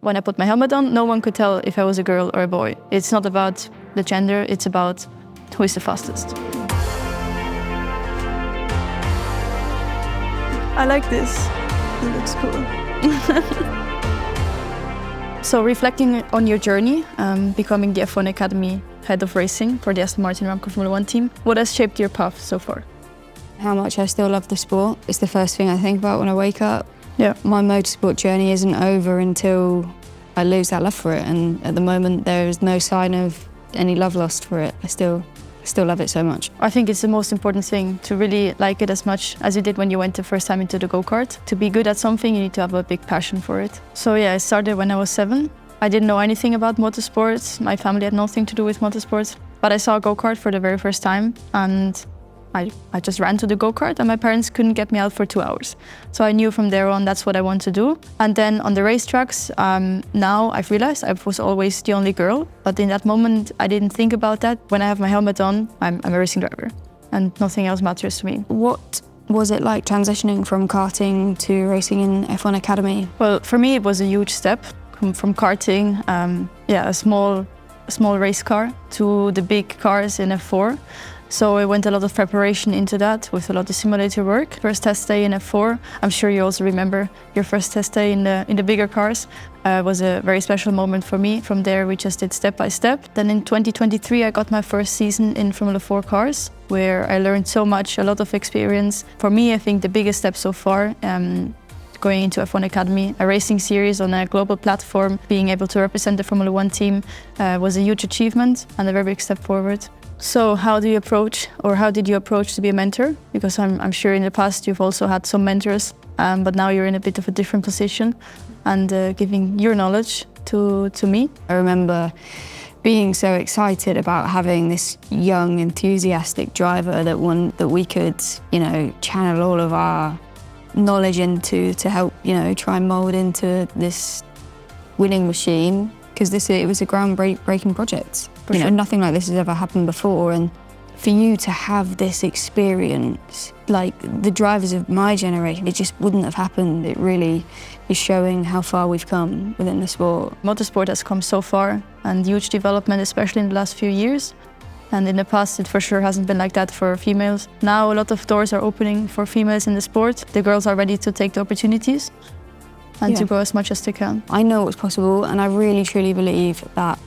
When I put my helmet on, no one could tell if I was a girl or a boy. It's not about the gender, it's about who is the fastest. I like this. It looks cool. So reflecting on your journey, becoming the F1 Academy head of racing for the Aston Martin Aramco Formula 1 team, what has shaped your path so far? How much I still love the sport is the first thing I think about when I wake up. Yeah. My motorsport journey isn't over until I lose that love for it, and at the moment there is no sign of any love lost for it. I still love it so much. I think it's the most important thing, to really like it as much as you did when you went the first time into the go-kart. To be good at something, you need to have a big passion for it. So yeah, I started when I was 7. I didn't know anything about motorsports. My family had nothing to do with motorsports. But I saw a go-kart for the very first time, and I just ran to the go-kart, and my parents couldn't get me out for 2 hours. So I knew from there on that's what I want to do. And then on the racetracks, now I've realized I was always the only girl, but in that moment I didn't think about that. When I have my helmet on, I'm a racing driver, and nothing else matters to me. What was it like transitioning from karting to racing in F1 Academy? Well, for me it was a huge step from karting, a small race car, to the big cars in F4. So I went a lot of preparation into that with a lot of simulator work. First test day in F4, I'm sure you also remember your first test day in the bigger cars. Was a very special moment for me. From there we just did step by step. Then in 2023 I got my first season in Formula 4 cars, where I learned so much, a lot of experience. For me, I think the biggest step so far, going into F1 Academy, a racing series on a global platform, being able to represent the Formula 1 team was a huge achievement and a very big step forward. So how did you approach to be a mentor? Because I'm sure in the past you've also had some mentors, but now you're in a bit of a different position and giving your knowledge to me. I remember being so excited about having this young, enthusiastic driver that we could, channel all of our knowledge into to help, try and mould into this winning machine. Because it was a groundbreaking project. Sure. Nothing like this has ever happened before, and for you to have this experience, like the drivers of my generation, it just wouldn't have happened. It really is showing how far we've come within the sport. Motorsport has come so far, and huge development, especially in the last few years. And in the past, it for sure hasn't been like that for females. Now a lot of doors are opening for females in the sport. The girls are ready to take the opportunities and to go as much as they can. I know what's possible, and I really truly believe that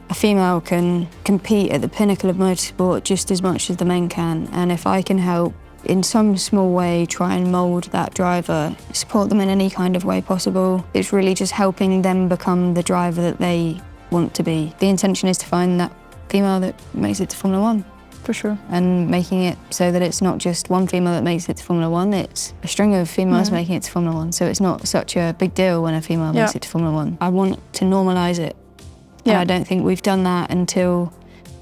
a female can compete at the pinnacle of motorsport just as much as the men can. And if I can help in some small way try and mould that driver, support them in any kind of way possible, it's really just helping them become the driver that they want to be. The intention is to find that female that makes it to Formula 1. For sure. And making it so that it's not just one female that makes it to Formula 1, it's a string of females making it to Formula 1. So it's not such a big deal when a female makes it to Formula 1. I want to normalise it. And I don't think we've done that until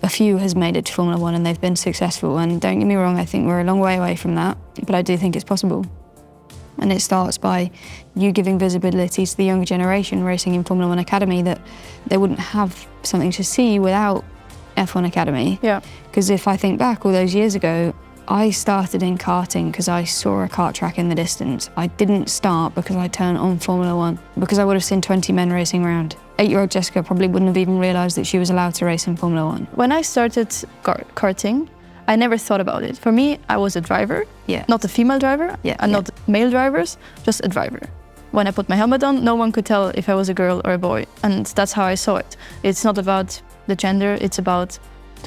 a few has made it to Formula 1 and they've been successful. And don't get me wrong, I think we're a long way away from that, but I do think it's possible. And it starts by you giving visibility to the younger generation racing in Formula 1 Academy, that they wouldn't have something to see without F1 Academy. Yeah. Because if I think back all those years ago, I started in karting because I saw a kart track in the distance. I didn't start because I turned on Formula 1, because I would have seen 20 men racing around. 8-year-old Jessica probably wouldn't have even realised that she was allowed to race in Formula 1. When I started karting, I never thought about it. For me, I was a driver, not a female driver, and not male drivers, just a driver. When I put my helmet on, no one could tell if I was a girl or a boy, and that's how I saw it. It's not about the gender, it's about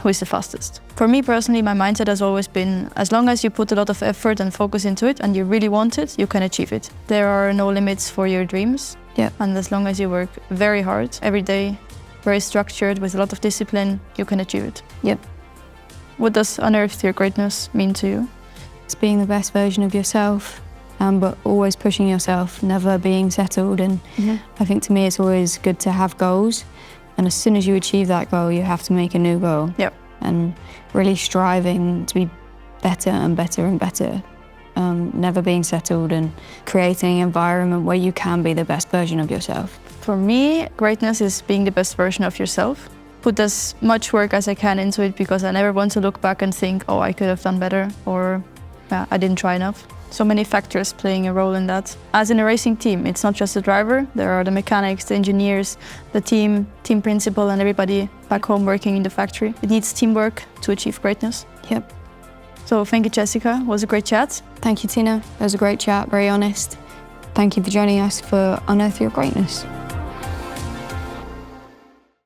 who is the fastest. For me personally, my mindset has always been, as long as you put a lot of effort and focus into it and you really want it, you can achieve it. There are no limits for your dreams. And as long as you work very hard every day, very structured, with a lot of discipline, you can achieve it. What does Unearth Your Greatness mean to you? It's being the best version of yourself, but always pushing yourself, never being settled. And I think to me it's always good to have goals. And as soon as you achieve that goal, you have to make a new goal. And really striving to be better and better and better. Never being settled, and creating an environment where you can be the best version of yourself. For me, greatness is being the best version of yourself. Put as much work as I can into it, because I never want to look back and think, oh, I could have done better, or I didn't try enough. So many factors playing a role in that. As in a racing team, it's not just the driver, there are the mechanics, the engineers, the team principal, and everybody back home working in the factory. It needs teamwork to achieve greatness. Yep. So thank you, Jessica. It was a great chat. Thank you, Tina. It was a great chat, very honest. Thank you for joining us for Unearth Your Greatness.